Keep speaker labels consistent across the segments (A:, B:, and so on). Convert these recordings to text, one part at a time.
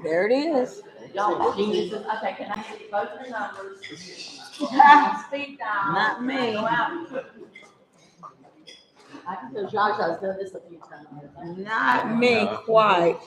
A: There it is.
B: Y'all geniuses. Okay, can I get both the numbers? Speed dial.
A: Not me.
B: Go out. I can tell Jaja's done this a few times.
A: Not me, quite.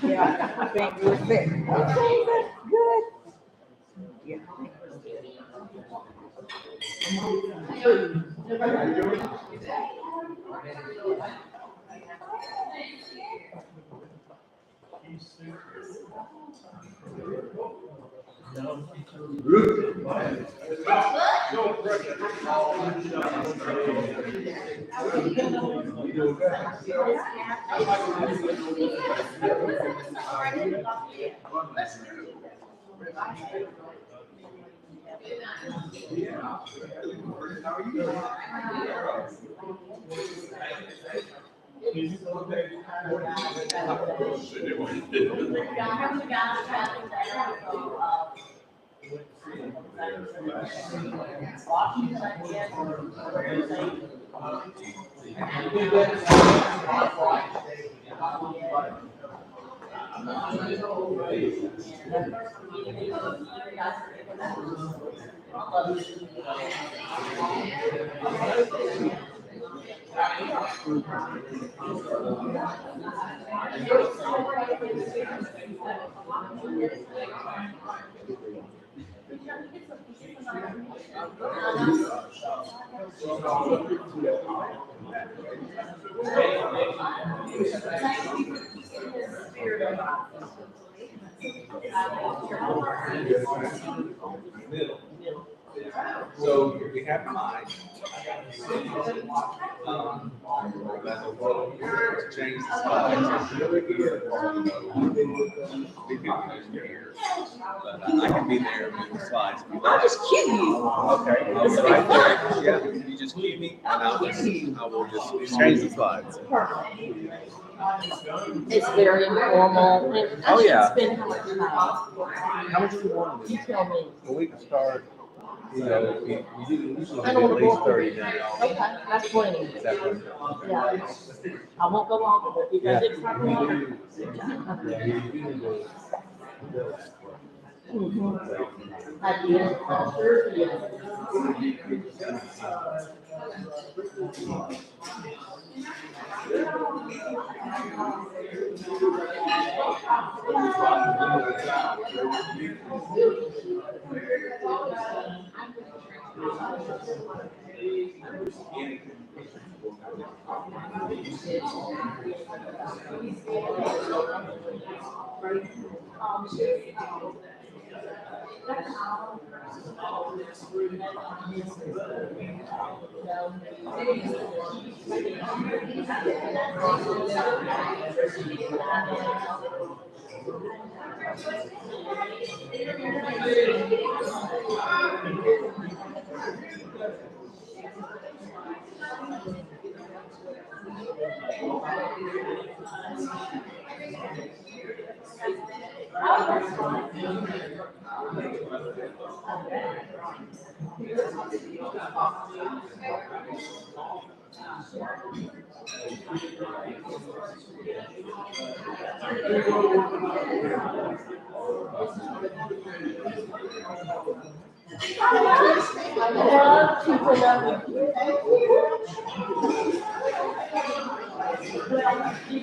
A: Yeah, I think we're fit. Okay, that's good. Yeah.
C: So we have mine. Change the slides. But I can be there with the slides.
A: I'll just cue you.
C: Okay. I'll be right there. Yeah. You just cue me, and I will just change the slides.
B: It's very informal. And
C: Oh, yeah.
B: Spend how much time?
C: How much do you want?
B: You tell me.
C: Well, we can start. You know, we usually do at least 30 minutes.
B: Okay, that's plenty.
C: Is that what?
B: Yeah. I won't go longer, but if I did something longer. I did. Sure did.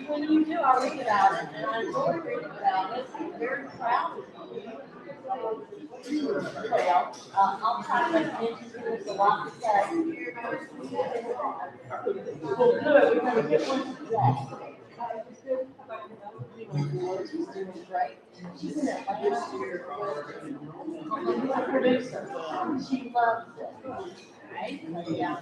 B: When you do, I read about it, and I enjoy reading about it. I'm very proud of you. Well, I'll try to make mention to this a lot to say. Well, good, we're gonna get one today. She's doing great. She's in Atlanta. A producer. She loves it. Right? Yeah.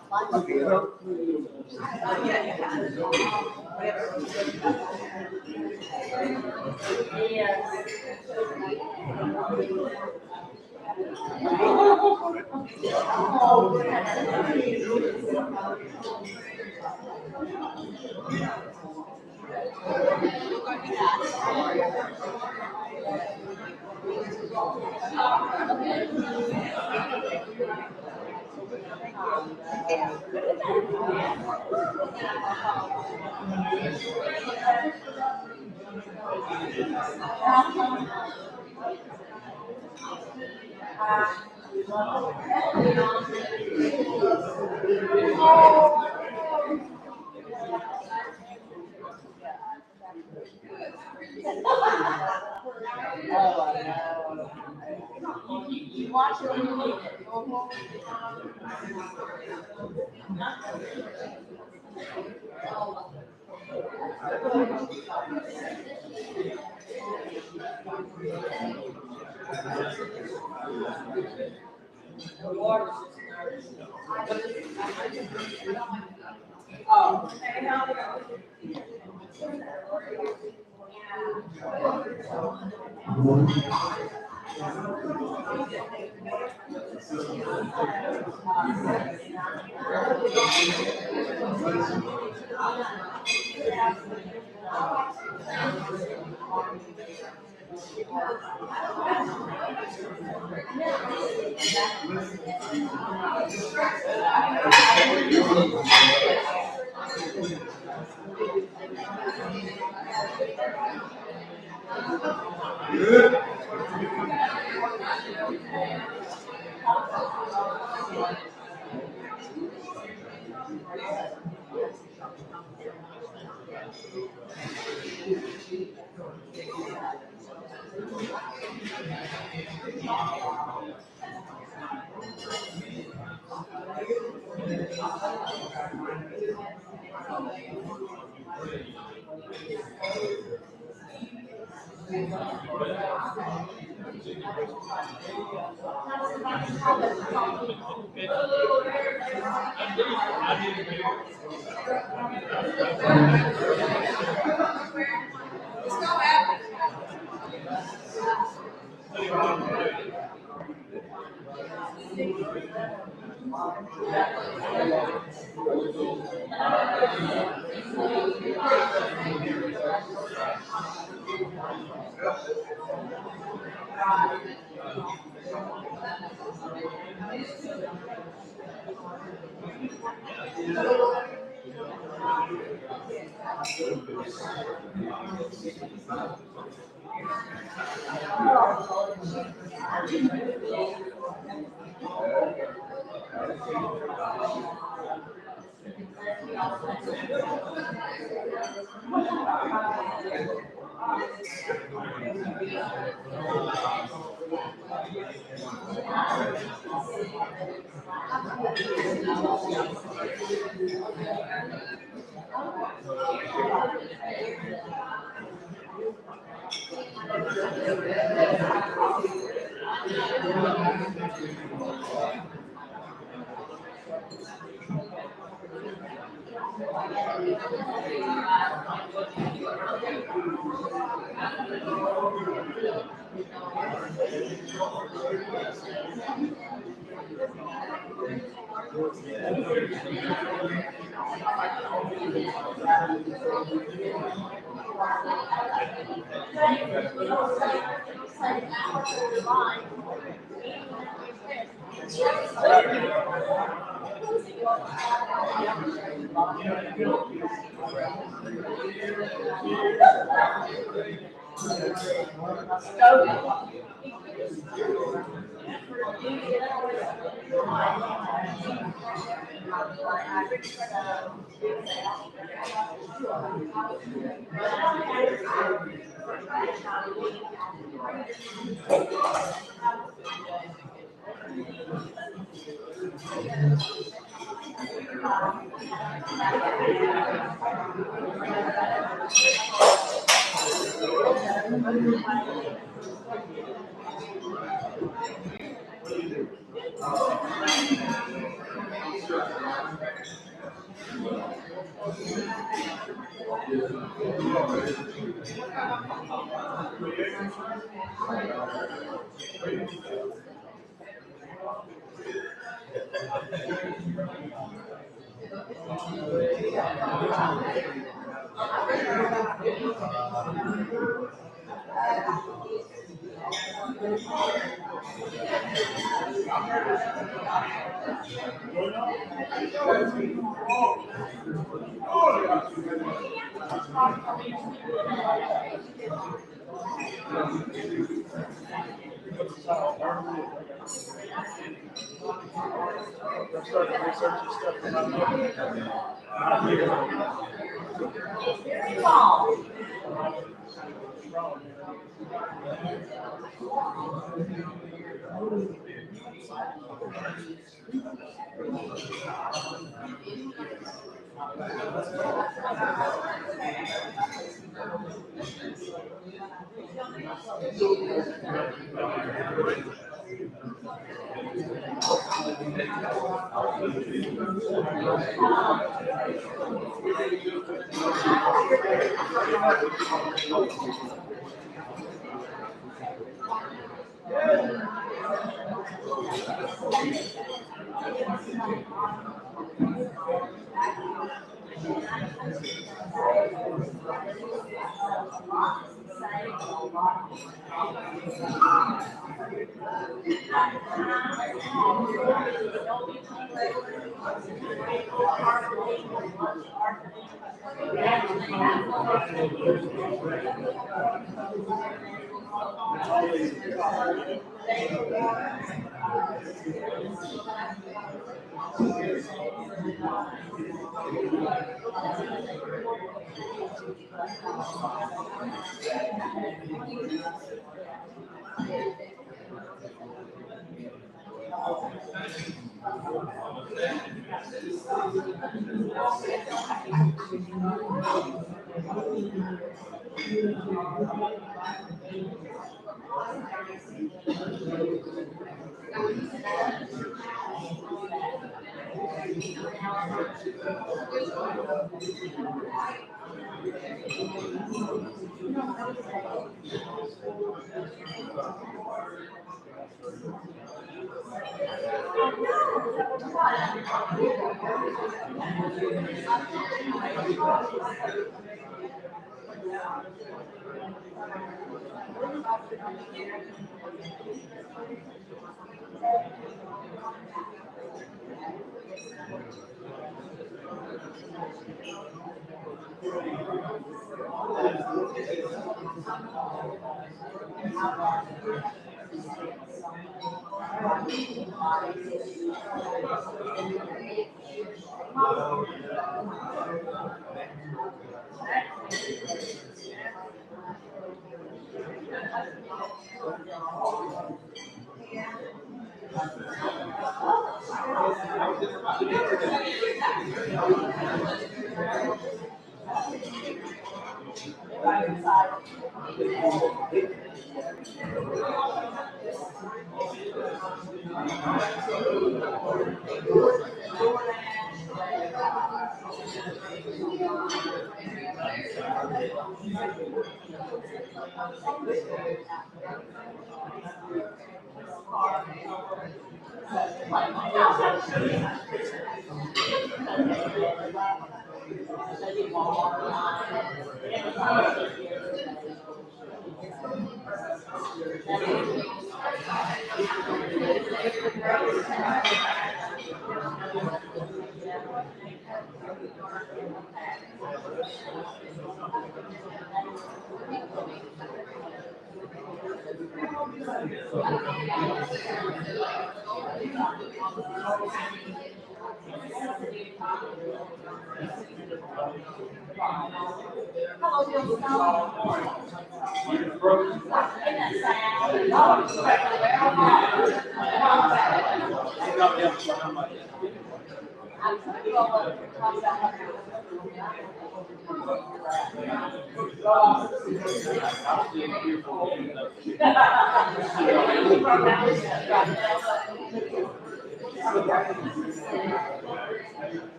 D: I'm starting to research this stuff for my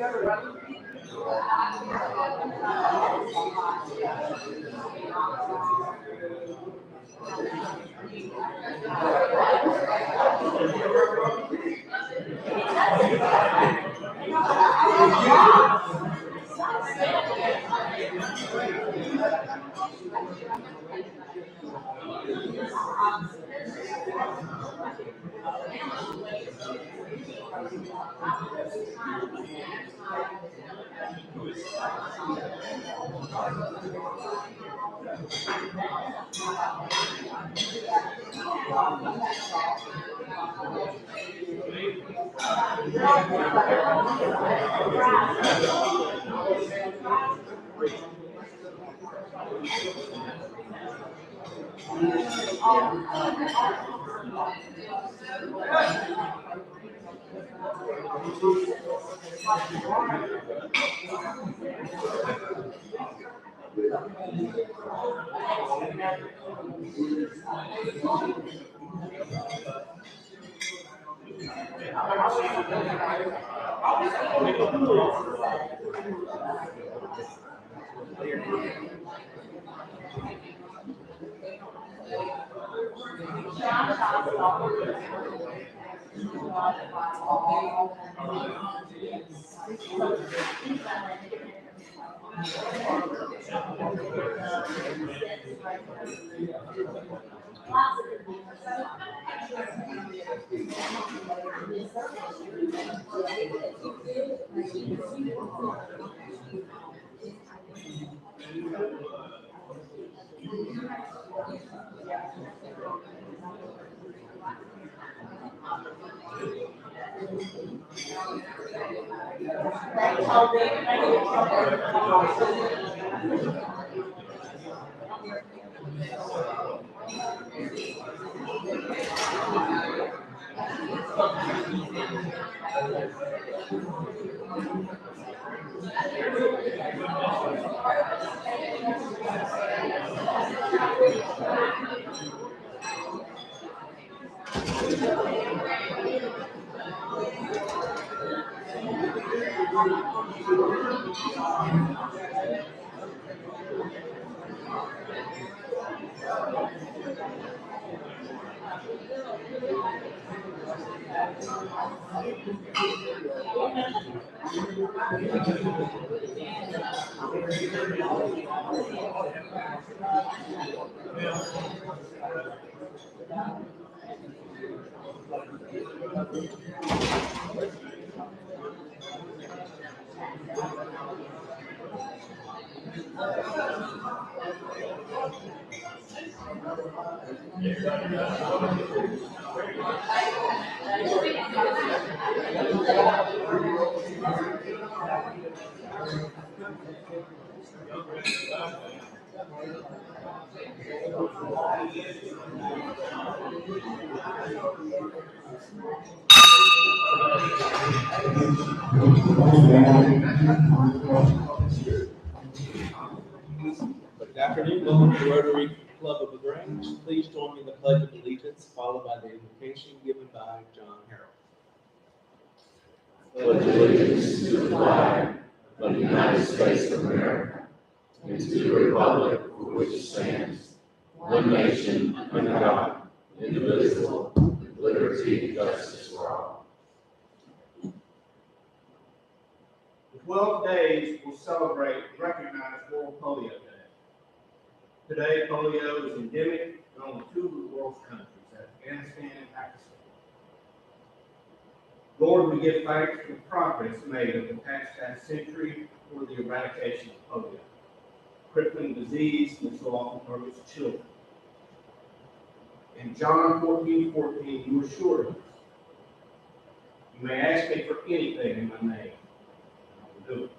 E: Good afternoon, welcome to Rotary Club of LaGrange. Please join me in the Pledge of Allegiance, followed by the invocation given by John Harrell.
F: Pledge allegiance to the flag of the United States of America and to the republic for which it stands, one nation under God, indivisible, with liberty and justice for all.
D: The 12 days will celebrate and recognize World Polio Day. Today, polio is endemic in only two of the world's countries, Afghanistan and Pakistan. Lord, we give thanks for the progress made over the past half century toward the eradication of polio, crippling disease that so often targets children. In John 14:14, you assured us, you may ask me for anything in my name, and I will do it.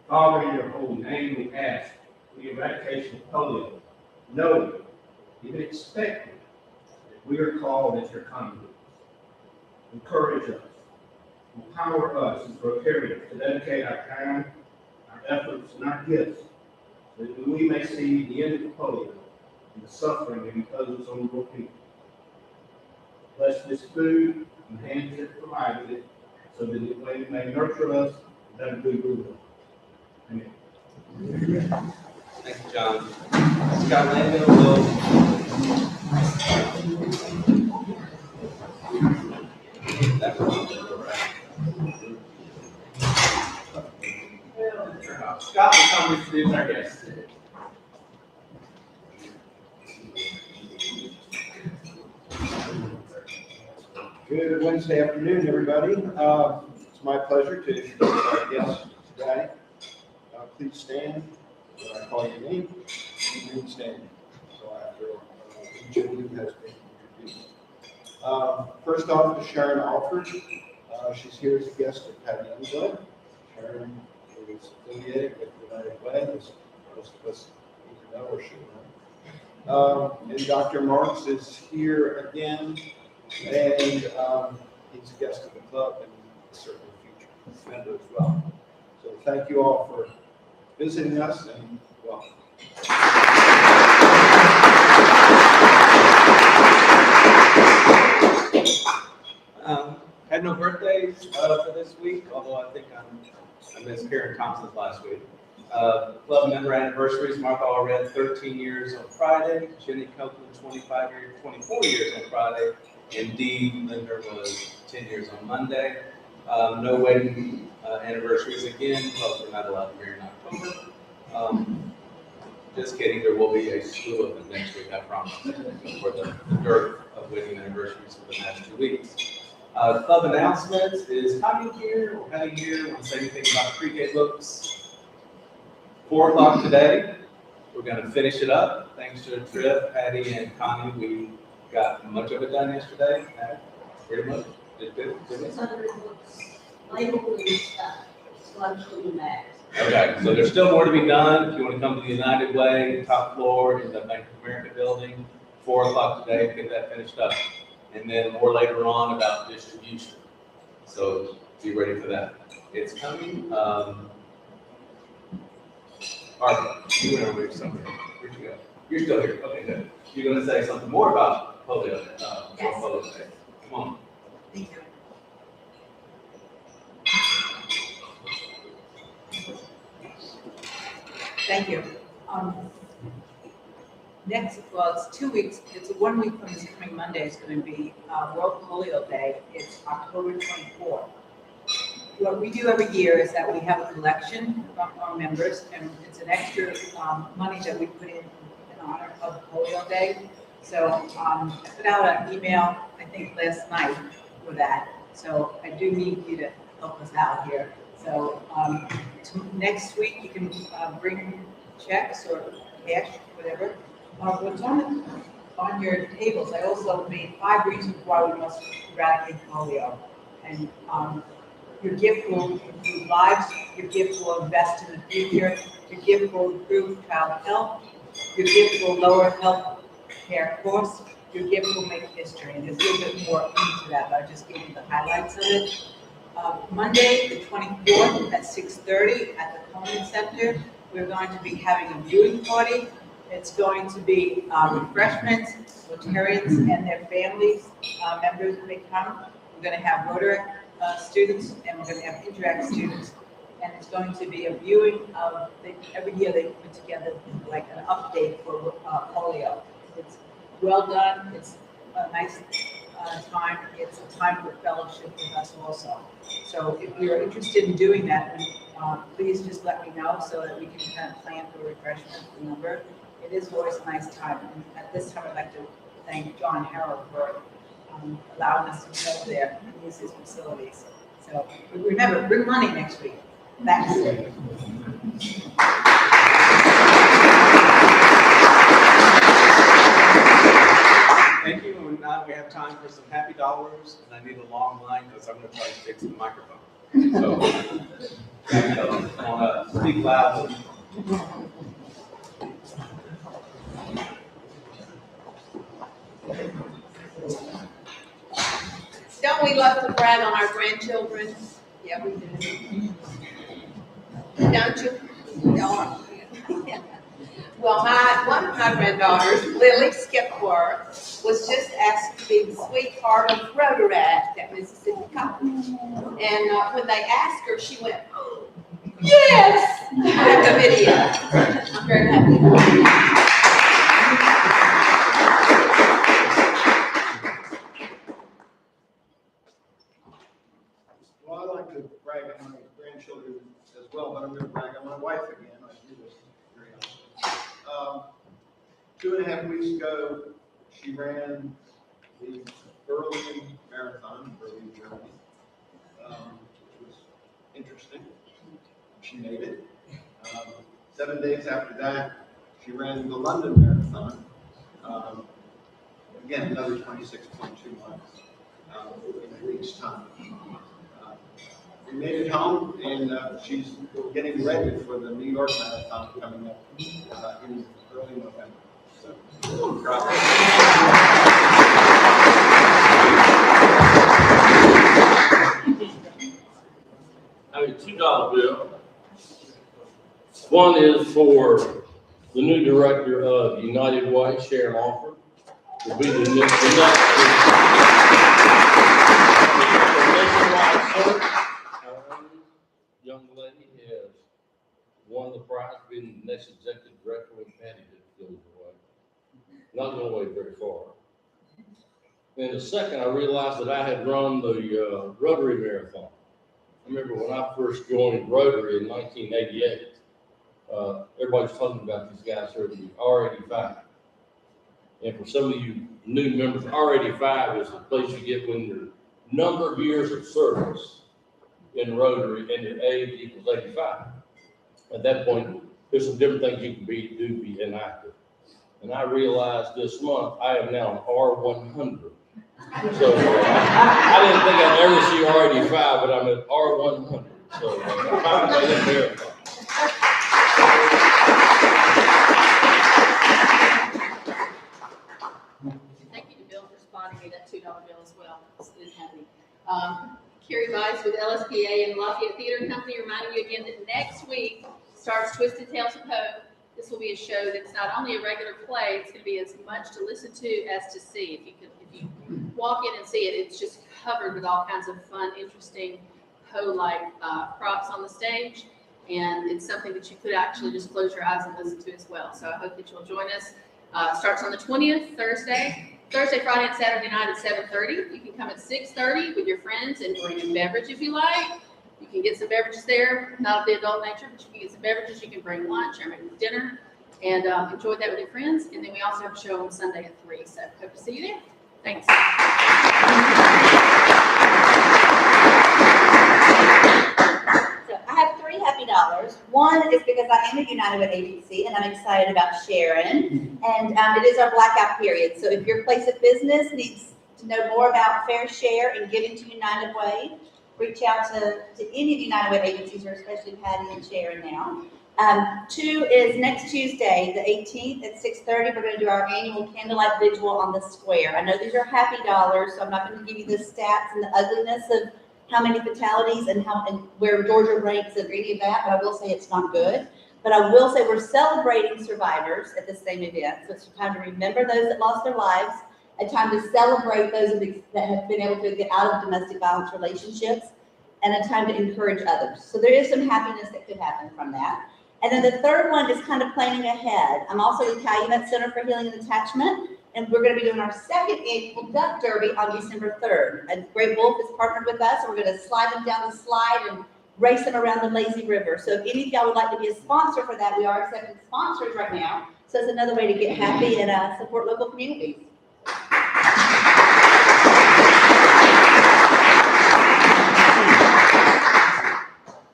D: Father, in your holy name, we ask for the eradication of polio, knowing, even expecting, that we are called as your conduits. Encourage us, empower us as Rotarians to dedicate our time, our efforts, and our gifts so that we may see the end of polio and the suffering it imposes on your people. Bless this food and the hands that provided it, so that it may nurture us that good will. Amen.
E: Thank you, John. Scott Landale will. Scott will come introduce our guest.
G: Good Wednesday afternoon, everybody. It's my pleasure to introduce our guest today. Please stand when I call your name. You can stand. So after each of you has been introduced. First off is Sharon Alford. She's here as a guest at Patty Youngblood. Sharon is affiliated with United Way, as most of us either know or should know. And Dr. Marks is here again. And he's a guest of the club and certainly a future member as well. So thank you all for visiting us and welcome.
E: Had no birthdays for this week, although I think I missed Karen Thompson's last week. Club member anniversaries: Martha Allred, 13 years on Friday. Jenny Copeland, 24 years on Friday. And Dee Linder was 10 years on Monday. No wedding anniversaries again, because we're not allowed here in October. Just kidding, there will be a slew of them next week, I promise, for the dearth of wedding anniversaries for the past 2 weeks. Club announcements: is Tommy here or Patty here? Want to say anything about pre-K books? 4 o'clock today. We're going to finish it up. Thanks to Tripp, Patty, and Connie, we got much of it done yesterday. Pretty much. Did good.
B: 600 books, labeled and stuff, largely bags.
E: Okay, so there's still more to be done. If you want to come to the United Way, top floor in the Bank of America building, 4 o'clock today to get that finished up. And then more later on about distribution. So be ready for that. It's coming. Barbara, you went over here somewhere. Where'd you go? You're still here. Okay, good. You're going to say something more about polio.
A: Yes.
E: Polio Day. Come on.
A: Thank you. Thank you. Next, well, it's 2 weeks, it's 1 week from this coming Monday, it's going to be World Polio Day. It's October 24th. What we do every year is that we have a collection from our members, and it's an extra money that we put in honor of Polio Day. So I put out an email, I think last night, for that. So I do need you to help us out here. So next week you can bring checks or cash, whatever. What's on your tables, I also made 5 reasons why we must eradicate polio. And your gift will improve lives, your gift will invest in the future, your gift will improve child health, your gift will lower health care costs, your gift will make history. And there's a little bit more into that, but I just gave you the highlights of it. Monday, the 24th at 6:30 at the Coleman Center, we're going to be having a viewing party. It's going to be refreshments, Rotarians and their families, members may come. We're going to have Rotary students and we're going to have Interact students. And it's going to be a viewing of, every year they put together like an update for polio. It's well done, it's a nice time, it's a time for fellowship with us also. So if you're interested in doing that, please just let me know so that we can kind of plan for refreshment number. It is always a nice time. And at this time, I'd like to thank John Harrell for allowing us to go there and use his facilities. So remember, bring money next week. Thanks.
E: Thank you, and now we have time for some happy dollars, and I need a long line because I'm going to try to fix the microphone. So, I want to speak loud.
B: Don't we love to brag on our grandchildren? Yeah, we do. Don't you? No.
A: Well, one of my granddaughters, Lily Skipworth, was just asked to be the sweetheart of Rotaract at Mississippi College. And when they asked her, she went, "Oh, yes!" I have the video. I'm very happy.
G: Well, I like to brag on my grandchildren as well, but I'm going to brag on my wife again. I do this very often. 2.5 weeks ago, she ran the Berlin Marathon, Berlin, Germany, which was interesting. She made it. 7 days after that, she ran the London Marathon. Again, another 26.2 miles in a week's time. We made it home, and she's getting ready for the New York Marathon coming up in early November. So, proud.
F: I have a $2 bill. One is for the new director of United Way, Sharon Alford. Will be the nationwide search. Our young lady has won the prize, being the next executive director when Patty goes away. Not going away very far. And the second, I realized that I had run the Rotary Marathon. I remember when I first joined Rotary in 1988, everybody's talking about these guys here at the R85. And for some of you new members, R85 is the place you get when your number of years of service in Rotary and your age equals 85. At that point, there's some different things you can do to be inactive. And I realized this month I am now an R100. So I didn't think I'd ever see R85, but I'm at R100. So I'm in marathon.
B: Thank you to Bill for spotting me that $2 bill as well. It's happening. Carrie Weiss with LSPA and Lafayette Theater Company reminding you again that next week starts Twisted Tales of Hope. This will be a show that's not only a regular play, it's going to be as much to listen to as to see. If you walk in and see it, it's just covered with all kinds of fun, interesting Poe-like props on the stage. And it's something that you could actually just close your eyes and listen to as well. So I hope that you'll join us. Starts on the 20th, Thursday, Friday, and Saturday night at 7:30. You can come at 6:30 with your friends and bring a beverage if you like. You can get some beverages there, not of the adult nature, but you can get some beverages. You can bring lunch or maybe dinner and enjoy that with your friends. And then we also have a show on Sunday at 3. So hope to see you there. Thanks.
H: So I have $3 happy. One is because I am a United Way agency and I'm excited about Sharon. And it is our blackout period. So if your place of business needs to know more about Fair Share and giving to United Way, reach out to any of the United Way agencies, or especially Patty and Sharon now. 2 is next Tuesday, the 18th at 6:30. We're going to do our annual candlelight vigil on the square. I know these are happy dollars, so I'm not going to give you the stats and the ugliness of how many fatalities and where Georgia ranks and any of that, but I will say it's not good. But I will say we're celebrating survivors at the same event. So it's a time to remember those that lost their lives, a time to celebrate those that have been able to get out of domestic violence relationships, and a time to encourage others. So there is some happiness that could happen from that. And then the third one is kind of planning ahead. I'm also with Calumet Center for Healing and Attachment, and we're going to be doing our second annual Duck Derby on December 3rd. And Great Wolf has partnered with us, and we're going to slide them down the slide and race them around the lazy river. So if any of y'all would like to be a sponsor for that, we are accepting sponsors right now. So it's another way to get happy and support local communities.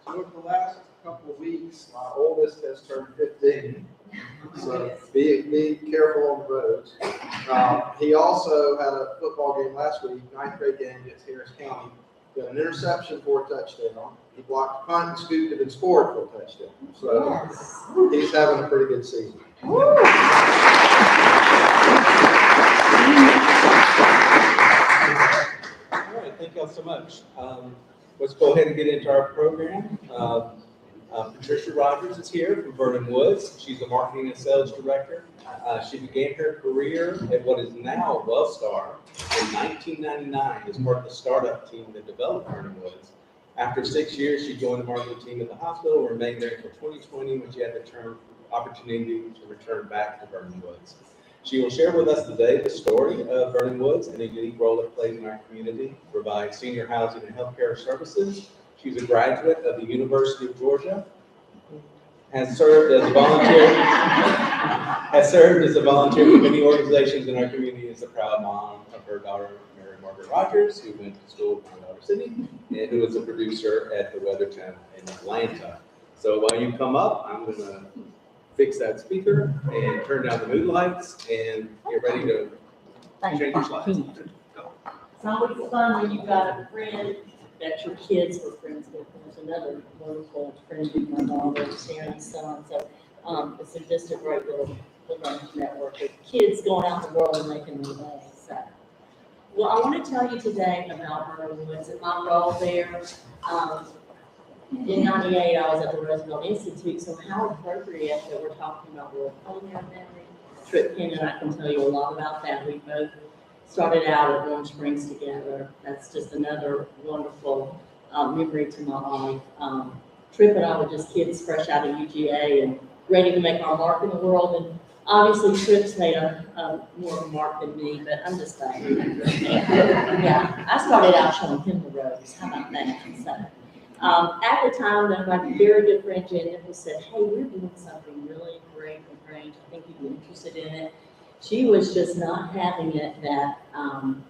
G: So over the last couple of weeks, my oldest has turned 15. So be careful on the roads. He also had a football game last week, 9th grade game against Harris County. Got an interception for a touchdown. He blocked a punt and scooped it and scored for a touchdown. So he's having a pretty good season.
E: All right, thank y'all so much. Let's go ahead and get into our program. Patricia Rogers is here from Vernon Woods. She's the marketing and sales director. She began her career at what is now Wellstar in 1999 as part of the startup team that developed Vernon Woods. After 6 years, she joined the marketing team at the hospital, and remained there until 2020 when she had the opportunity to return back to Vernon Woods. She will share with us today the story of Vernon Woods and the unique role it plays in our community, provide senior housing and healthcare services. She's a graduate of the University of Georgia, has served as a volunteer for many organizations in our community, as a proud mom of her daughter, Mary Margaret Rogers, who went to school in my daughter Sydney, and who is a producer at the Weatherton in Atlanta. So while you come up, I'm gonna fix that speaker and turn down the mood lights and get ready to change your slides. Go.
I: It's always fun when you've got a friend that your kids were friends with. There's another wonderful friend of my daughter, Sharon's son. So it's just a great little network of kids going out in the world and making their way. So, well, I want to tell you today about Vernon Woods and my role there. In '98, I was at the Roosevelt Institute, so how appropriate that we're talking about World Polio Day. Trip Ken and I can tell you a lot about that. We both started out at Warm Springs together. That's just another wonderful memory to my life. Trip and I were just kids fresh out of UGA and ready to make our mark in the world. And obviously, Trip's made a more of a mark than me, but I'm just glad. Yeah, I started out showing him the ropes. How about that? So, at the time, though, my very good friend Jen Nichols said, "Hey, we're doing something really great with Grange. I think you'd be interested in it." She was just not having it that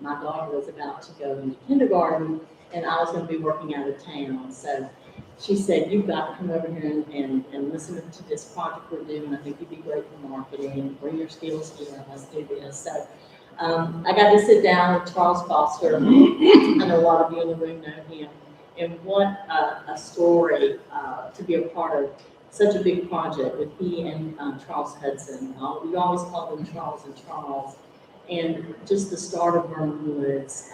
I: my daughter was about to go into kindergarten and I was going to be working out of town. So she said, "You've got to come over here and listen to this project we're doing. I think you'd be great for marketing. Bring your skills here. Let's do this." So I got to sit down with Charles Foster. I know a lot of you in the room know him. And what a story to be a part of such a big project with he and Charles Hudson. We always call them Charles and Charles. And just the start of Vernon Woods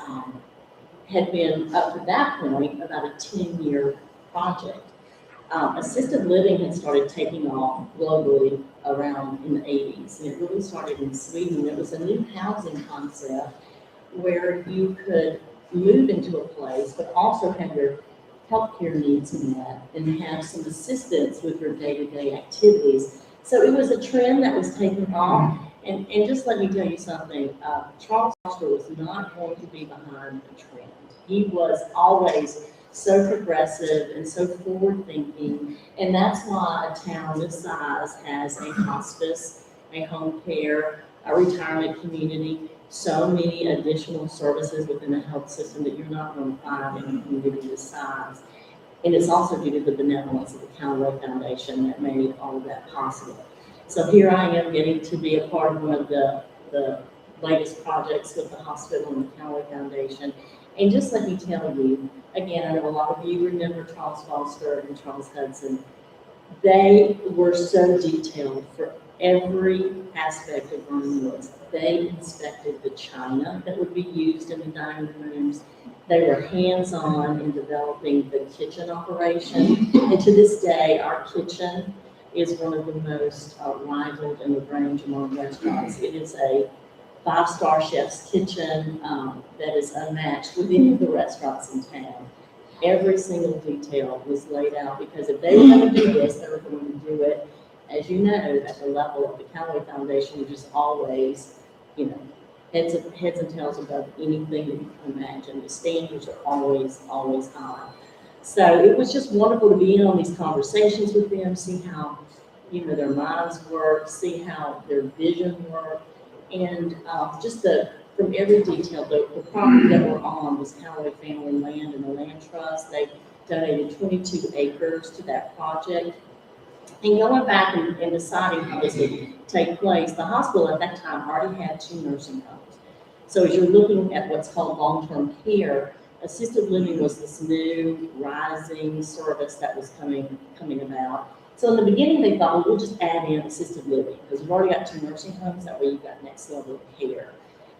I: had been, up to that point, about a 10-year project. Assisted living had started taking off globally around in the 80s. And it really started in Sweden. It was a new housing concept where you could move into a place, but also have your healthcare needs met and have some assistance with your day-to-day activities. So it was a trend that was taking off. And just let me tell you something, Charles Foster was not going to be behind the trend. He was always so progressive and so forward-thinking, and that's why a town this size has a hospice, a home care, a retirement community, so many additional services within the health system that you're not going to find in a community this size. And it's also due to the benevolence of the Callaway Foundation that made all of that possible. So here I am getting to be a part of one of the latest projects with the hospital and the Callaway Foundation. And just let me tell you, again, I know a lot of you remember Charles Foster and Charles Hudson. They were so detailed for every aspect of Vernon Woods. They inspected the china that would be used in the dining rooms. They were hands-on in developing the kitchen operation. And to this day, our kitchen is one of the most rivaled in the Grange among restaurants. It is a 5-star chef's kitchen that is unmatched with any of the restaurants in town. Every single detail was laid out because if they were going to do this, they were going to do it, as you know, at the level of the Callaway Foundation, which is always, you know, heads and tails above anything that you can imagine. The standards are always, always high. So it was just wonderful to be in on these conversations with them, see how, you know, their minds work, see how their vision worked, and just from every detail, the property that we're on was Callaway Family Land and the Land Trust. They donated 22 acres to that project. And going back and deciding how this would take place, the hospital at that time already had 2 nursing homes. So as you're looking at what's called long-term care, assisted living was this new rising service that was coming about. So in the beginning, they thought, well, we'll just add in assisted living because we've already got 2 nursing homes. That way you've got next level of care.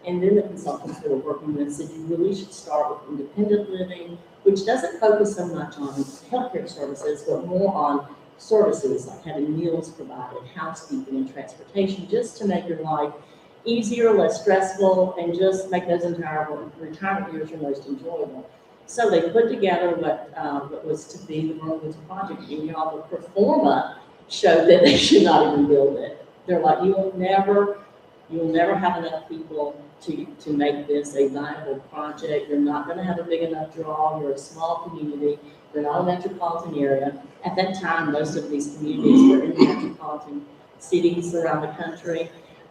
I: And then the consultants that were working with said you really should start with independent living, which doesn't focus so much on healthcare services, but more on services, like having meals provided, housekeeping and transportation, just to make your life easier, less stressful, and just make those entire retirement years your most enjoyable. So they put together what was to be the Vernon Woods project, and y'all, the performa showed that they should not even build it. They're like, you will never have enough people to make this a viable project. You're not gonna have a big enough draw. You're a small community. You're not a metropolitan area. At that time, most of these communities were in the metropolitan cities around the country.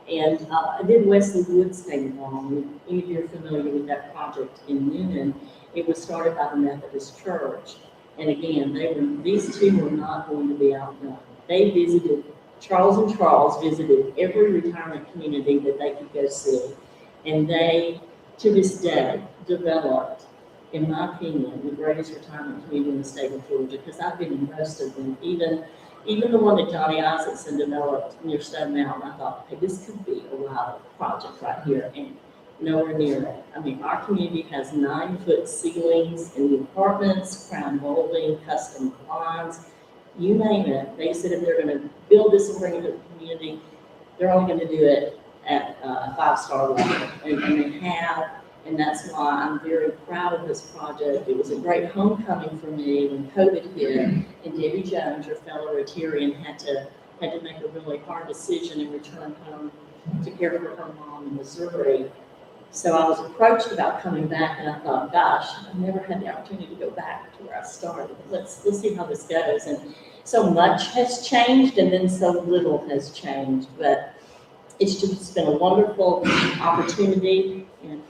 I: And then Wesley Woods came along. If you're familiar with that project in Newnan, it was started by the Methodist Church. And again, these two were not going to be outdone. They visited, Charles and Charles visited every retirement community that they could go see. And they, to this day, developed, in my opinion, the greatest retirement community in the state of Georgia, because I've been in most of them, even the one that Johnny Isaacson developed near Stone Mountain. I thought, hey, this could be a wild project right here, and nowhere near it. I mean, our community has 9-foot ceilings in the apartments, crown molding, custom blinds, you name it. They said if they're going to build this and bring it to the community, they're only going to do it at a 5-star level, and they have. And that's why I'm very proud of this project. It was a great homecoming for me when COVID hit, and Debbie Jones, your fellow Rotarian, had to make a really hard decision and return home to care for her mom in Missouri. So I was approached about coming back, and I thought, gosh, I've never had the opportunity to go back to where I started. Let's see how this goes. And so much has changed, and then so little has changed. But it's just been a wonderful opportunity. And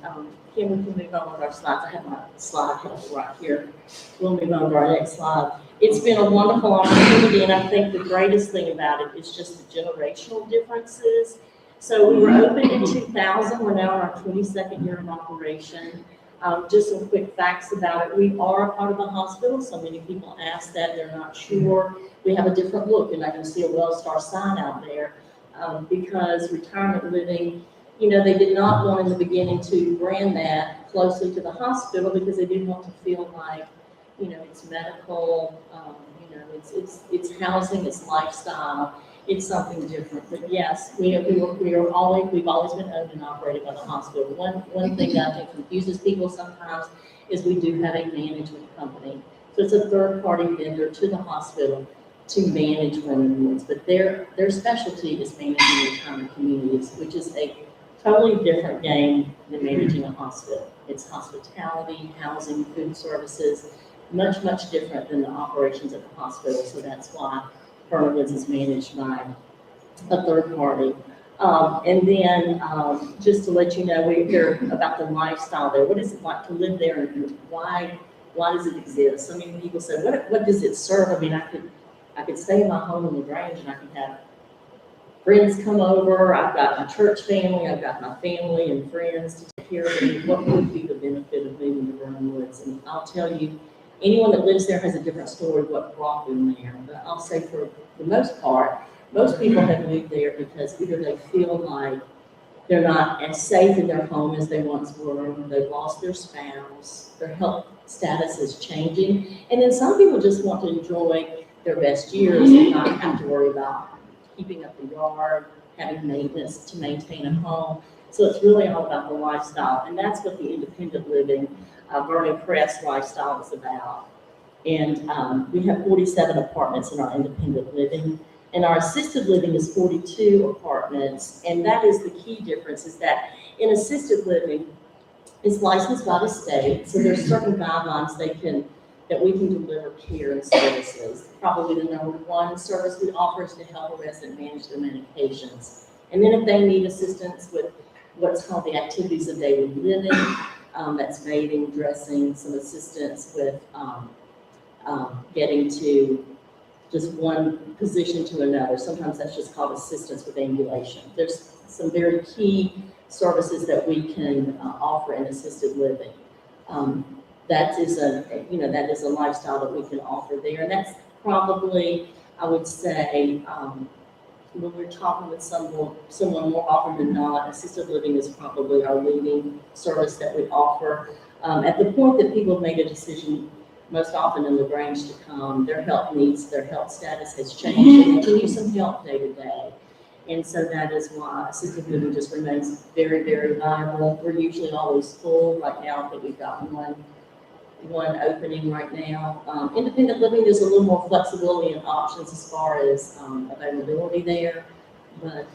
I: Kim, we can move on with our slides. I have my slide help right here. We'll move on to our next slide. It's been a wonderful opportunity, and I think the greatest thing about it is just the generational differences. So we were open in 2000. We're now in our 22nd year of operation. Just some quick facts about it. We are a part of the hospital. So many people ask that. They're not sure. We have a different look. You're not going to see a WellStar sign out there because retirement living, you know, they did not want in the beginning to brand that closely to the hospital because they didn't want to feel like, you know, it's medical, you know, it's housing, it's lifestyle, it's something different. But yes, we've always been owned and operated by the hospital. One thing that I think confuses people sometimes is we do have a management company. So it's a third-party vendor to the hospital to manage Vernon Woods, but their specialty is managing retirement communities, which is a totally different game than managing a hospital. It's hospitality, housing, food services, much, much different than the operations at the hospital. So that's why Vernon Woods is managed by a third party. And then just to let you know, we hear about the lifestyle there. What is it like to live there, and why does it exist? So many people say, what does it serve? I mean, I could stay in my home in LaGrange and I could have friends come over. I've got my church family. I've got my family and friends to take care of me. What would be the benefit of moving to Vernon Woods? And I'll tell you, anyone that lives there has a different story of what brought them there. But I'll say for the most part, most people have moved there because either they feel like they're not as safe in their home as they once were, they've lost their spouse, their health status is changing, and then some people just want to enjoy their best years and not have to worry about keeping up the yard, having maintenance to maintain a home. So it's really all about the lifestyle, and that's what the independent living, Vernon Crest lifestyle is about. And we have 47 apartments in our independent living, and our assisted living is 42 apartments. And that is the key difference, is that in assisted living, it's licensed by the state, so there's certain guidelines that we can deliver care and services. Probably the number one service we offer is to help a resident manage their medications. And then if they need assistance with what's called the activities of daily living, that's bathing, dressing, some assistance with getting to just one position to another. Sometimes that's just called assistance with ambulation. There's some very key services that we can offer in assisted living. That is a lifestyle that we can offer there. And that's probably, I would say, when we're talking with someone more often than not, assisted living is probably our leading service that we offer. At the point that people have made a decision most often in LaGrange to come. Their health needs, their health status has changed, and they can use some help day to day. And so that is why assisted living just remains very, very viable. We're usually always full. Right now, I think we've got one opening right now. Independent living, there's a little more flexibility and options as far as availability there. But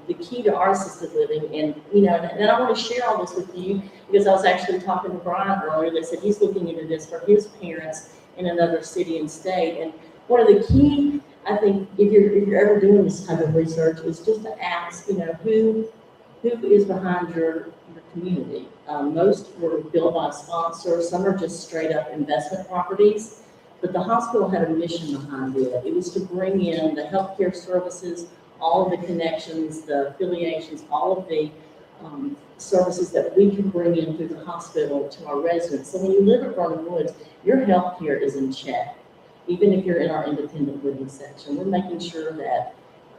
I: the key to our assisted living, and and I want to share all this with you because I was actually talking to Brian earlier. They said he's looking into this for his parents in another city and state. And one of the key, I think, if you're ever doing this type of research, is just to ask, who is behind your community. Most were built by a sponsor. Some are just straight up investment properties. But the hospital had a mission behind it. It was to bring in the healthcare services, all of the connections, the affiliations, all of the services that we can bring in through the hospital to our residents. So when you live at Vernon Woods, your health care is in check. Even if you're in our independent living section, we're making sure that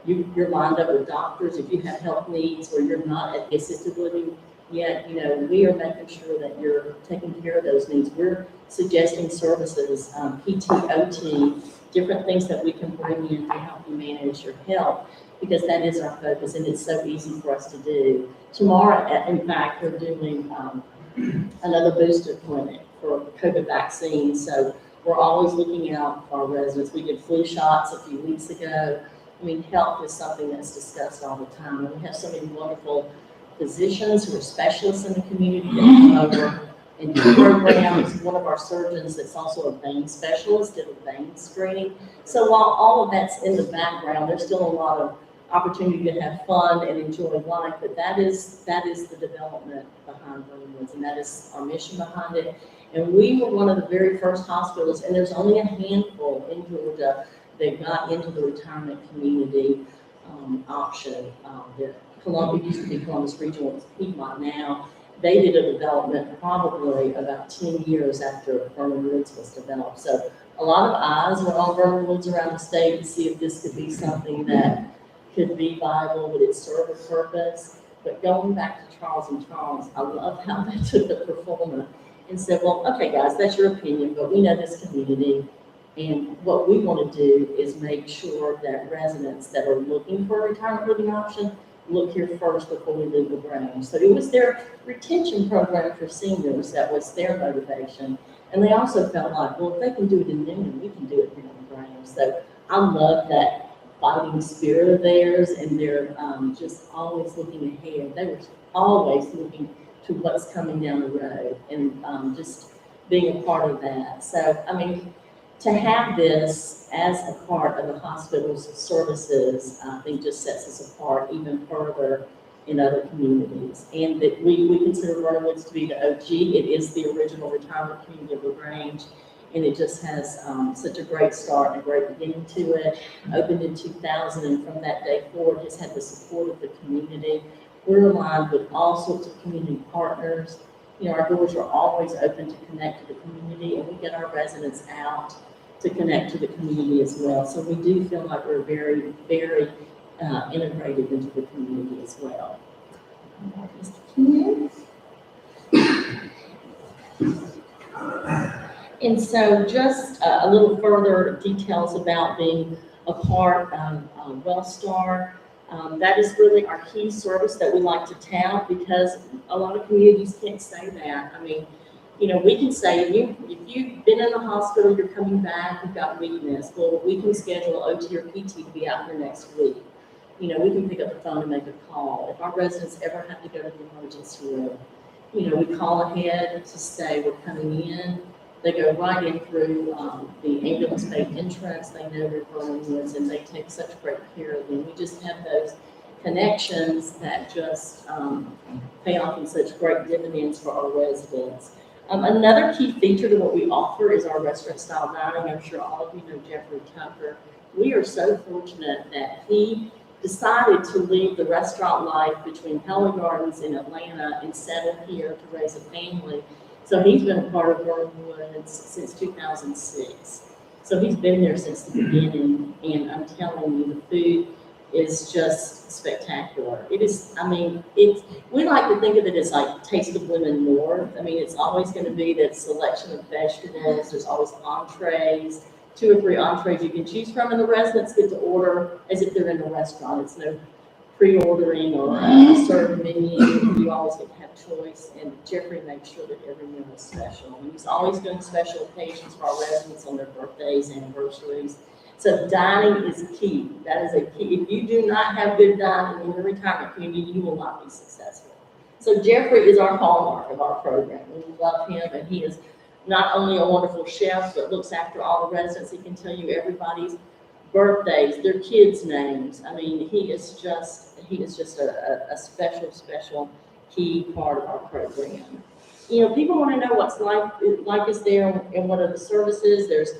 I: you're lined up with doctors. If you have health needs or you're not at the assisted living yet, we are making sure that you're taking care of those needs. We're suggesting services, PT, OT, different things that we can bring in to help you manage your health, because that is our focus and it's so easy for us to do. Tomorrow, in fact, we're doing another booster clinic for COVID vaccine. So we're always looking out for our residents. We did flu shots a few weeks ago. I mean, health is something that's discussed all the time. And we have so many wonderful physicians who are specialists in the community that come over and do programs. One of our surgeons that's also a vein specialist did a vein screening. So while all of that's in the background, there's still a lot of opportunity to have fun and enjoy life, but that is the development behind Vernon Woods, and that is our mission behind it. And we were one of the very first hospitals, and there's only a handful in Georgia that got into the retirement community option. Columbia used to be Columbus Regional, it's Piedmont now. They did a development probably about 10 years after Vernon Woods was developed. So a lot of eyes were on Vernon Woods around the state to see if this could be something that could be viable, would it serve a purpose? But going back to Charles and Charles, I love how they took the performer and said, well, okay, guys, that's your opinion, but we know this community. And what we want to do is make sure that residents that are looking for a retirement living option look here first before we leave LaGrange. So it was their retention program for seniors that was their motivation. And they also felt like, well, if they can do it in Newnan, we can do it here in LaGrange. So I love that fighting spirit of theirs, and they're just always looking ahead. They were always looking to what's coming down the road and just being a part of that. So, I mean, to have this as a part of the hospital's services, I think just sets us apart even further in other communities. And that we consider Vernon Woods to be the OG. It is the original retirement community of LaGrange, and it just has such a great start and a great beginning to it. Opened in 2000, and from that day forward has had the support of the community. We're aligned with all sorts of community partners. Our doors are always open to connect to the community, and we get our residents out to connect to the community as well. So we do feel like we're very, very integrated into the community as well. And so just a little further details about being a part of Wellstar. That is really our key service that we like to tout, because a lot of communities can't say that. I mean, we can say, if you've been in the hospital, you're coming back, you've got weakness, well, we can schedule OT or PT to be out here next week. We can pick up the phone and make a call. If our residents ever have to go to the emergency room, we call ahead to say we're coming in. They go right in through the ambulance bay entrance. They know where Vernon Woods, and they take such great care of them. We just have those connections that just pay off in such great dividends for our residents. Another key feature to what we offer is our restaurant-style dining. I'm sure all of you know Jeffrey Tucker. We are so fortunate that he decided to leave the restaurant life between Helen Gardens in Atlanta and settle here to raise a family. So he's been a part of Vernon Woods since 2006. So he's been there since the beginning, and I'm telling you, the food is just spectacular. It is, I mean, we like to think of it as like Taste of Women North. I mean, it's always going to be that selection of vegetables. There's always entrees, 2 or 3 entrees you can choose from, and the residents get to order as if they're in a restaurant. It's no pre-ordering or a certain menu. You always get to have choice, and Jeffrey makes sure that every meal is special. And he's always doing special occasions for our residents on their birthdays, anniversaries. So dining is key. That is a key. If you do not have good dining in the retirement community, you will not be successful. So Jeffrey is our hallmark of our program. We love him, and he is not only a wonderful chef, but looks after all the residents. He can tell you everybody's birthdays, their kids' names. I mean, he is just a special key part of our program. You know, people want to know what's like us there and what are the services. There's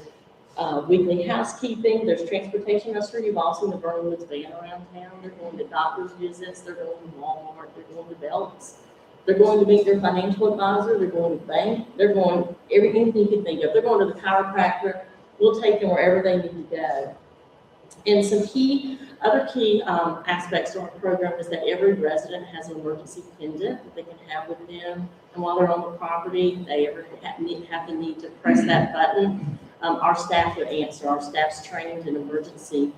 I: weekly housekeeping, there's transportation. I'm sure you've all seen the Vernonwoods van around town. They're going to doctor's visits, they're going to Walmart, they're going to Belk's, they're going to meet their financial advisor, they're going to bank, they're going everything you can think of. They're going to the chiropractor. We'll take them wherever they need to go. And some other key aspects of our program is that every resident has an emergency pendant that they can have with them. And while they're on the property, if they ever have the need to press that button, our staff would answer. Our staff's trained in emergency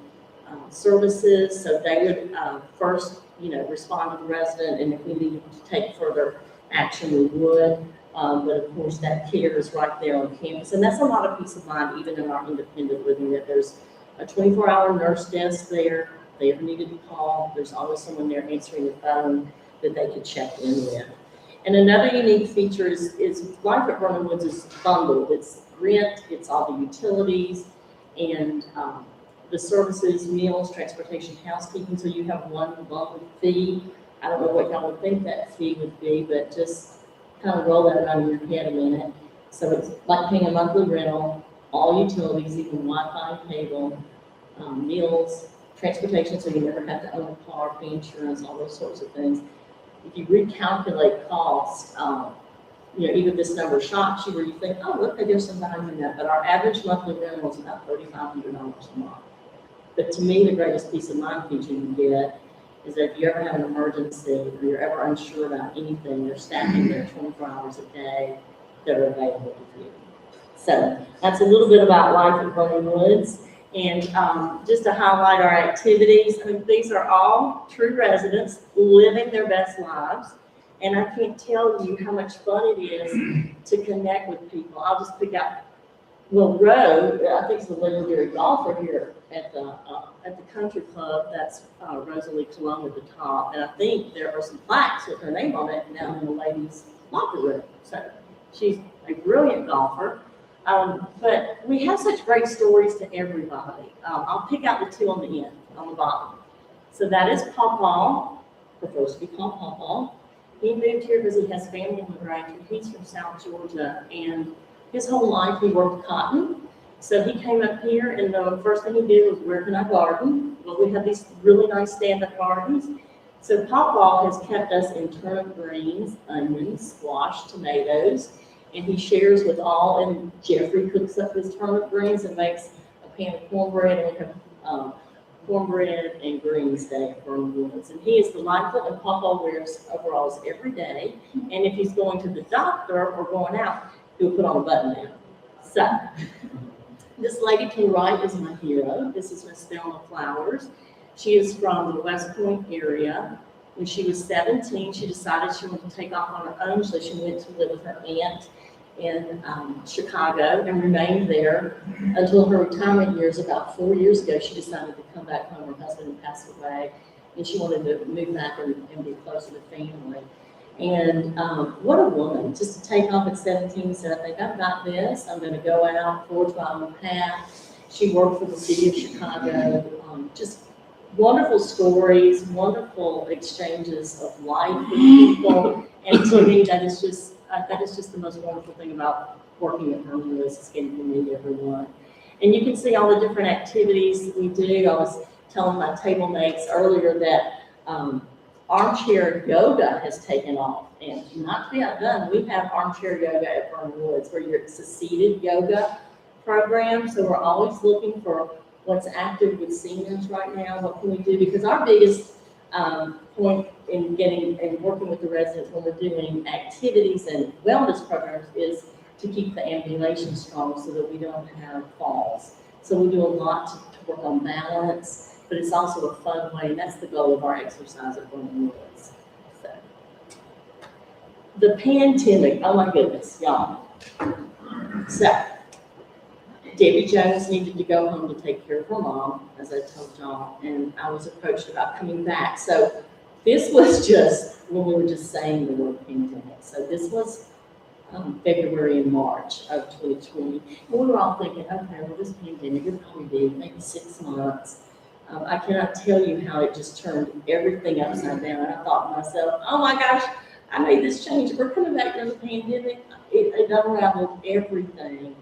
I: services, so they would first, respond to the resident, and if we needed to take further action, we would. But of course, that care is right there on campus, and that's a lot of peace of mind, even in our independent living, that there's a 24-hour nurse desk there. If they ever needed to call, there's always someone there answering the phone that they could check in with. And another unique feature is life at Vernonwoods is bundled. It's rent, it's all the utilities, and the services, meals, transportation, housekeeping. So you have one bundled fee. I don't know what y'all would think that fee would be, but just kind of roll that around in your head a minute. So it's like paying a monthly rental, all utilities, even Wi-Fi, cable, meals, transportation, so you never have to own a car, pay insurance, all those sorts of things. If you recalculate cost, even this number shocks you where you think, oh, look, there's some value in that. But our average monthly rental is about $3,500 a month. But to me, the greatest peace of mind feature you get is that if you ever have an emergency or you're ever unsure about anything, they're staffing there 24 hours a day that are available to you. So that's a little bit about life at Vernonwoods. And just to highlight our activities, I mean, these are all true residents living their best lives. And I can't tell you how much fun it is to connect with people. I'll just pick out, Roe, I think it's the legendary golfer here at the country club. That's Rosalie Cologne at the top. And I think there are some plaques with her name on it now in the ladies' locker room. So she's a brilliant golfer. But we have such great stories to everybody. I'll pick out the 2 on the end, on the bottom. So that is Pawpaw, prefers to be called Pawpaw. He moved here because he has family in the range. He's from South Georgia, and his whole life he worked cotton. So he came up here, and the first thing he did was, where can I garden? Well, we have these really nice stand-up gardens. So Pawpaw has kept us in turnip greens, onions, squash, tomatoes, and he shares with all, and Jeffrey cooks up his turnip greens and makes a pan of cornbread, and we have cornbread and greens day at Vernonwoods. And he is delightful, and Pawpaw wears overalls every day. And if he's going to the doctor or going out, he'll put on a button down. So, this lady to the right is my hero. This is Miss Thelma Flowers. She is from the West Point area. When she was 17, she decided she wanted to take off on her own, so she went to live with her aunt in Chicago and remained there until her retirement years. About 4 years ago, she decided to come back home. Her husband had passed away, and she wanted to move back and be closer to family. And what a woman, just to take off at 17 and said, I think I've got this. I'm going to go out, forge my own path. She worked for the city of Chicago. Just wonderful stories, wonderful exchanges of life with people. And to me, that is just the most wonderful thing about working at Vernonwoods, is getting to meet everyone. And you can see all the different activities we do. I was telling my table mates earlier that armchair yoga has taken off. And not to be outdone, we have armchair yoga at Vernonwoods, where it's a seated yoga program. So we're always looking for what's active with seniors right now, what can we do? Because our biggest point in getting and working with the residents when we're doing activities and wellness programs is to keep the ambulation strong so that we don't have falls. So we do a lot to work on balance, but it's also a fun way, and that's the goal of our exercise at Vernon Woods. So, the pandemic, oh my goodness, y'all. So, Debbie Jones needed to go home to take care of her mom, as I told y'all, and I was approached about coming back. So this was just when we were just saying the word pandemic. So this was February and March of 2020. And we were all thinking, okay, well, this pandemic will probably be maybe 6 months. I cannot tell you how it just turned everything upside down. And I thought to myself, oh my gosh, I made this change. We're coming back to the pandemic. It unraveled everything.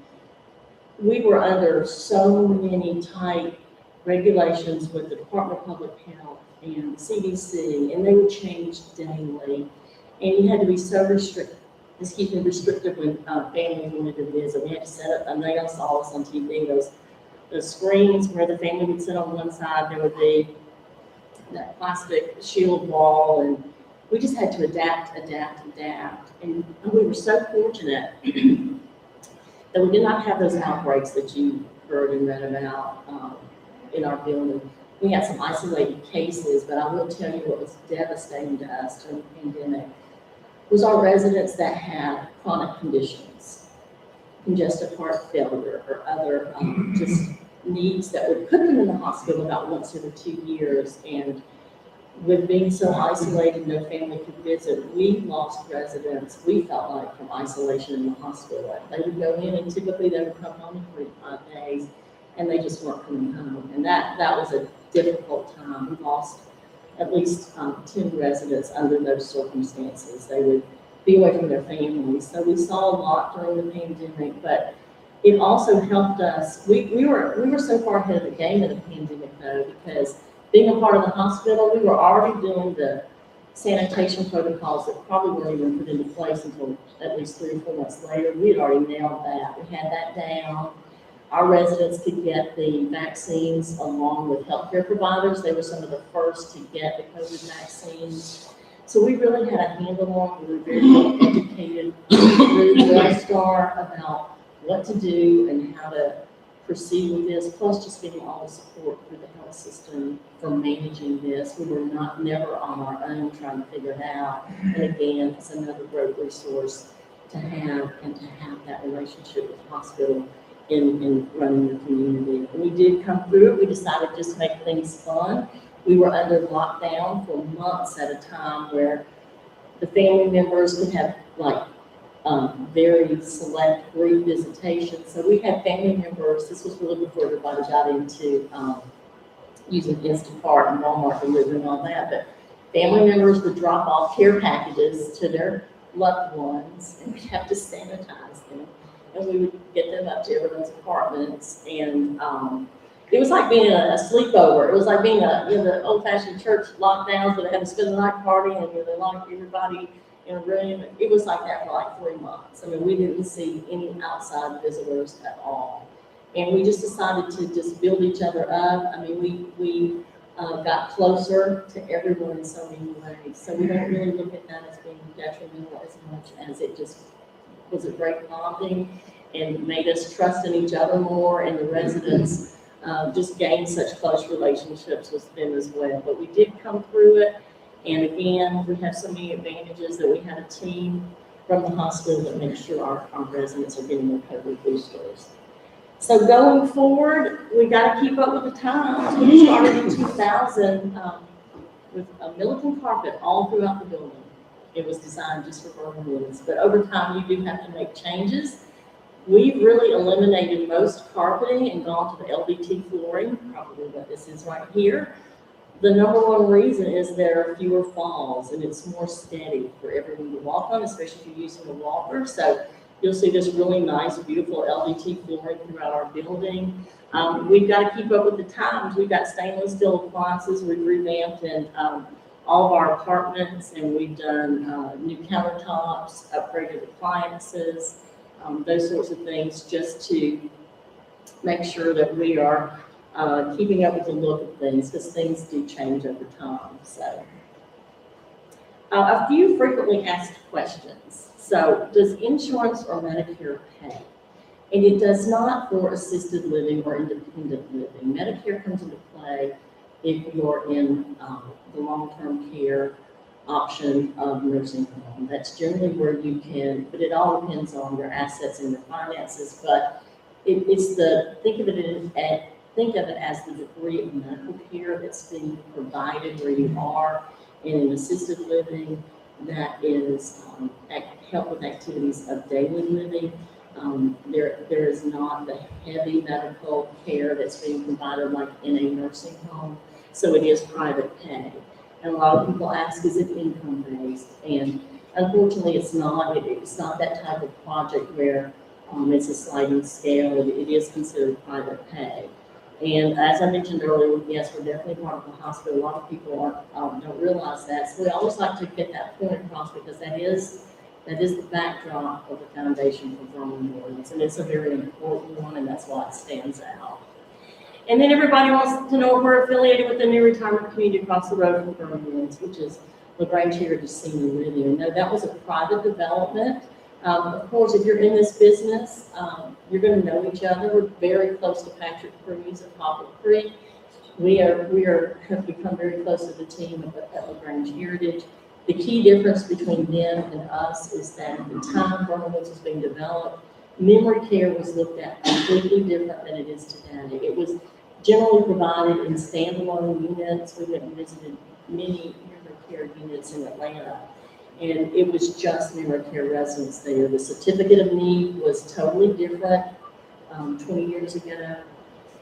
I: We were under so many tight regulations with the Department of Public Health and CDC, and they would change daily. And you had to be so restrictive when families wanted to visit. We had to set up, and they all saw us on TV, those screens where the family would sit on one side, there would be that plastic shield wall, and we just had to adapt. And we were so fortunate that we did not have those outbreaks that you heard and read about in our building. We had some isolated cases, but I will tell you what was devastating to us during the pandemic was our residents that had chronic conditions, congestive heart failure or other just needs that would put them in the hospital about once every 2 years. And with being so isolated, no family could visit, we lost residents, we felt like, from isolation in the hospital. They would go in and typically they would come home in 3 to 5 days and they just weren't coming home. And that was a difficult time. We lost at least 10 residents under those circumstances. They would be away from their families. So we saw a lot during the pandemic, but it also helped us. We were so far ahead of the game in the pandemic though, because being a part of the hospital, we were already doing the sanitation protocols that probably weren't even put into place until at least 3 or 4 months later. We had already nailed that. We had that down. Our residents could get the vaccines along with healthcare providers. They were some of the first to get the COVID vaccines. So we really had a handle on it. We were very well educated through Wellstar about what to do and how to proceed with this, plus just getting all the support through the health system for managing this. We were never on our own trying to figure it out. And again, it's another great resource to have and to have that relationship with the hospital in running the community. And we did come through it. We decided to just make things fun. We were under lockdown for months at a time where the family members could have like very select group visitation. So we had family members, this was really before everybody got into using Instacart and Walmart delivery and all that, but family members would drop off care packages to their loved ones and we'd have to sanitize them. And we would get them up to everyone's apartments. And it was like being a sleepover. It was like being the old-fashioned church lockdowns where they had to spend the night party and they locked everybody in a room. It was like that for like 3 months. I mean, we didn't see any outside visitors at all. And we just decided to just build each other up. I mean, we got closer to everyone in so many ways. So we don't really look at that as being detrimental as much as it just was a great bonding and made us trust in each other more, and the residents just gained such close relationships with them as well. But we did come through it. And again, we have so many advantages that we had a team from the hospital that makes sure our residents are getting their COVID boosters. So going forward, we got to keep up with the times. We started in 2000 with a Milliken carpet all throughout the building. It was designed just for Vernon Woods, but over time you do have to make changes. We've really eliminated most carpeting and gone to the LVT flooring, probably what this is right here. The #1 reason is there are fewer falls and it's more steady for everyone to walk on, especially if you're using a walker. So you'll see this really nice, beautiful LVT flooring throughout our building. We've got to keep up with the times. We've got stainless steel appliances. We've revamped and all of our apartments, and we've done new countertops, upgraded appliances, those sorts of things, just to make sure that we are keeping up with the look of things, because things do change over time, so. A few frequently asked questions. So, does insurance or Medicare pay? And it does not for assisted living or independent living. Medicare comes into play if you're in the long-term care option of nursing home. That's generally where you can, but it all depends on your assets and your finances. But it's think of it as the degree of medical care that's being provided where you are. And in assisted living, that is help with activities of daily living. There is not the heavy medical care that's being provided like in a nursing home, so it is private pay. And a lot of people ask, is it income based? And unfortunately, it's not. It's not that type of project where it's a sliding scale. It is considered private pay. And as I mentioned earlier, yes, we're definitely part of the hospital. A lot of people don't realize that. So we always like to get that point across because that is the backdrop of the foundation for Vernon Warrens, and it's a very important one, and that's why it stands out. And then everybody wants to know if we're affiliated with the new retirement community across the road from Vernon Warrens, which is LaGrange Heritage Senior Living. And no, that was a private development. Of course, if you're in this business, you're going to know each other. We're very close to Patrick Cruz at Poplar Creek. We have become very close to the team at LaGrange Heritage. The key difference between them and us is that at the time Vernon Woods was being developed, memory care was looked at completely different than it is today. It was generally provided in standalone units. We went and visited many memory care units in Atlanta, and it was just memory care residents there. The certificate of need was totally different 20 years ago.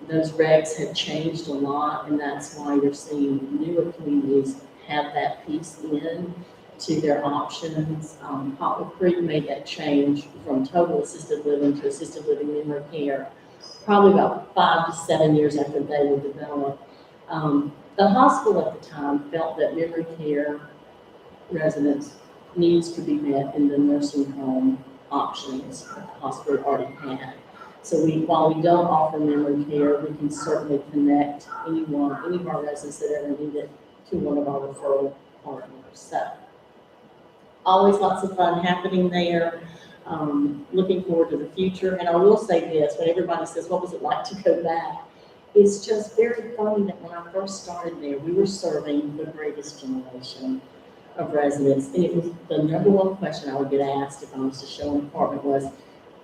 I: Those regs had changed a lot, and that's why you're seeing newer communities have that piece in to their options. Poplar Creek made that change from total assisted living to assisted living memory care probably about 5 to 7 years after they were developed. The hospital at the time felt that memory care residents' needs could be met in the nursing home options that the hospital already had. So while we don't offer memory care, we can certainly connect any of our residents that ever need it to one of our referral partners. So always lots of fun happening there. Looking forward to the future. And I will say this, when everybody says, what was it like to go back? It's just very funny that when I first started there, we were serving the greatest generation of residents. And it was the number one question I would get asked if I was to show an apartment was,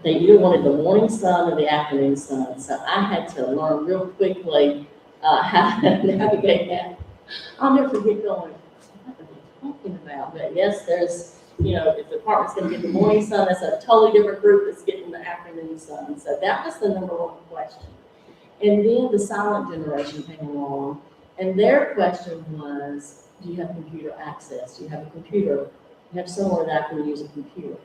I: they either wanted the morning sun or the afternoon sun. So I had to learn real quickly how to navigate that. I'll never forget going, what are they talking about? But yes, there's, if the apartment's going to get the morning sun, that's a totally different group that's getting the afternoon sun. So that was the number one question. And then the silent generation came along, and their question was, do you have computer access? Do you have a computer? You have somewhere that I can use a computer.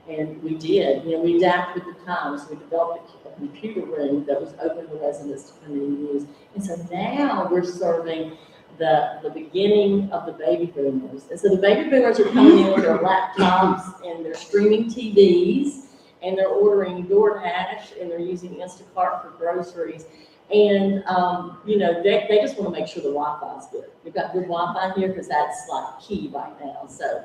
I: And we did. We adapted with the times. We developed a computer room that was open to residents to come in and use. And so now we're serving the beginning of the baby boomers. And so the baby boomers are coming in with their laptops and they're streaming TVs and they're ordering DoorDash and they're using Instacart for groceries. And, they just want to make sure the Wi-Fi is good. We've got good Wi-Fi here because that's like key right now. So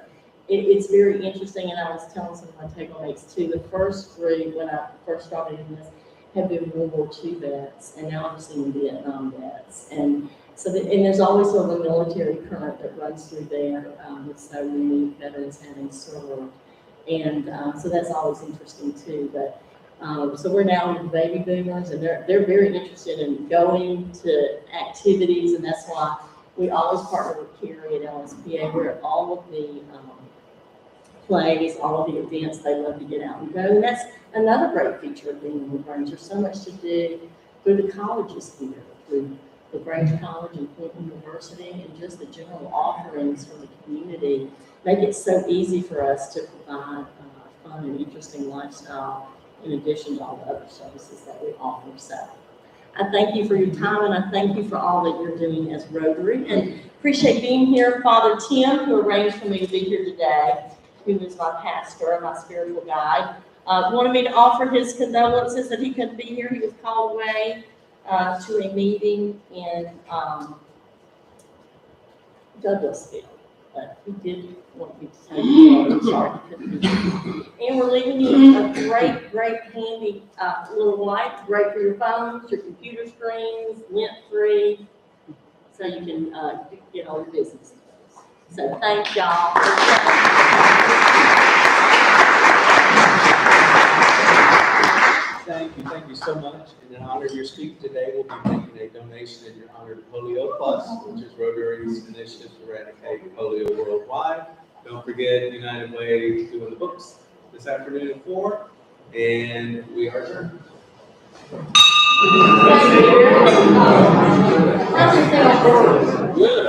I: it's very interesting. And I was telling some of my table mates too, the first three, when I first started in this, have been World War II vets, and now I'm seeing Vietnam vets. And so, and there's always sort of a military current that runs through there with so many veterans having served. And so that's always interesting too. But so we're now with baby boomers, and they're very interested in going to activities, and that's why we always partner with Carrie at LSPA. We're at all of the plays, all of the events. They love to get out and go, and that's another great feature of being in LaGrange. There's so much to do through the colleges here, through LaGrange College and Point University, and just the general offerings from the community make it so easy for us to provide fun and interesting lifestyle in addition to all the other services that we offer. So I thank you for your time, and I thank you for all that you're doing as Rotary, and appreciate being here. Father Tim, who arranged for me to be here today, who is my pastor and my spiritual guide, wanted me to offer his condolences that he couldn't be here. He was called away to a meeting in, Douglasville. But he did want me to say, I'm sorry, he couldn't be there. And we're leaving you a great, great handy, little light, great for your phones, your computer screens, lint-free, so you can, get all your business. So thank y'all.
E: Thank you so much. And in honor of your speaker today, we'll be making a donation in your honor to Polio Plus, which is Rotary's initiative to eradicate polio worldwide. Don't forget United Way doing the books this afternoon at 4, and we are adjourned.
F: Good.